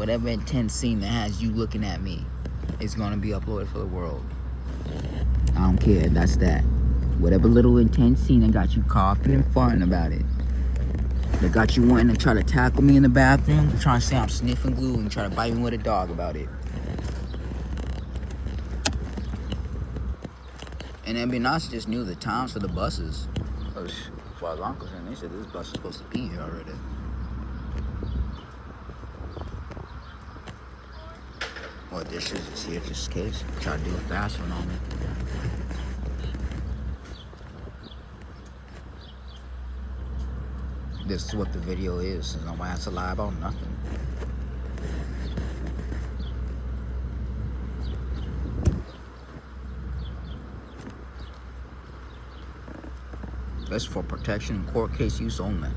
whatever intense scene that has you looking at me is gonna be uploaded for the world. I don't care, that's that. Whatever little intense scene that got you coughing and farting about it, that got you wanting to try to tackle me in the bathroom, trying to say I'm sniffing glue and try to bite me with a dog about it. And Ambinazi just knew the times for the buses. As far as I'm concerned, they said this bus is supposed to be here already. Well, this is just here just in case. Try to do a fast one on me. This is what the video is. Nobody has to lie about nothing. That's for protection and court case use only.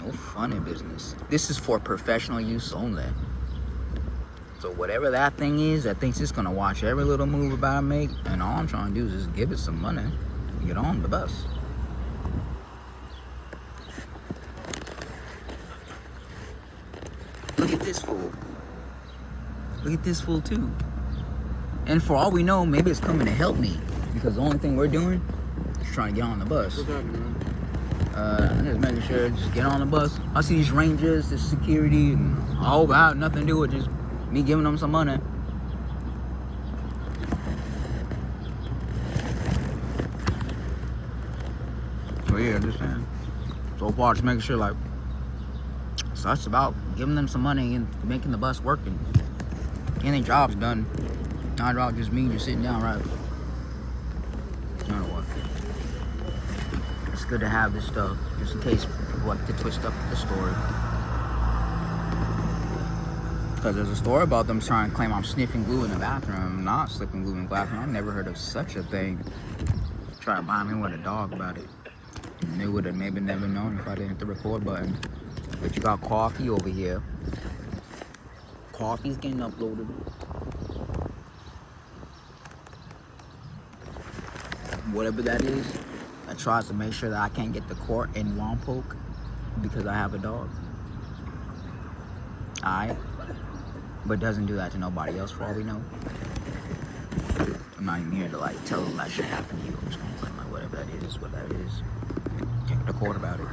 No funny business. This is for professional use only. So whatever that thing is that thinks it's gonna watch every little move about I make, and all I'm trying to do is just give it some money and get on the bus. Look at this fool. Look at this fool too. And for all we know, maybe it's coming to help me, because the only thing we're doing is trying to get on the bus. What's happening, man? I'm just making sure, just get on the bus. I see these rangers, this security, and I hope I have nothing to do with just me giving them some money. So yeah, just saying. So far, just making sure, like, so that's about giving them some money and making the bus work and getting their jobs done. Not about just me just sitting down, right? You know what? It's good to have this stuff, just in case people like to twist up the story. Because there's a story about them trying to claim I'm sniffing glue in the bathroom. I'm not sniffing glue in the bathroom. I've never heard of such a thing. Try to buy me with a dog about it. And they would have maybe never known if I didn't hit the record button. But you got coffee over here. Coffee's getting uploaded. Whatever that is, that tries to make sure that I can't get the court in Lompoc because I have a dog. Alright? But doesn't do that to nobody else for all we know. I'm not even here to like tell them that shit happened to you. I'm just gonna claim like whatever that is, what that is. Take the court about it.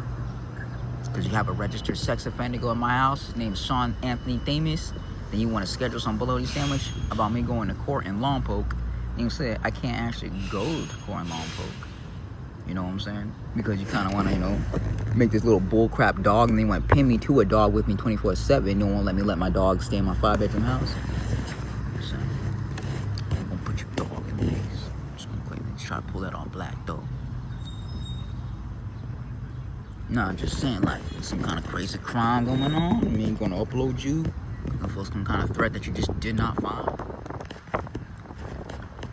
Because you have a registered sex offender go at my house, his name's Sean Anthony Thamus. Then you want to schedule some bologna sandwich about me going to court in Lompoc. And you say I can't actually go to court in Lompoc. You know what I'm saying? Because you kind of want to, you know, make this little bullcrap dog, and then you want to pin me to a dog with me 24/7. You don't want to let me let my dog stay in my 5-bedroom house. So, I'm going to put your dog in the case. I'm just going to claim it. Try to pull that on black, though. Nah, I'm just saying, like, some kind of crazy crime going on. I mean, going to upload you. Looking for some kind of threat that you just did not find.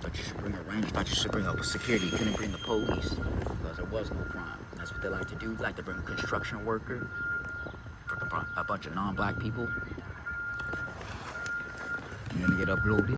Thought you should bring a ranger. Thought you should bring up security. You couldn't bring the police because there was no crime. That's what they like to do. They like to bring a construction worker, bring a bunch of non-black people, and then get uploaded.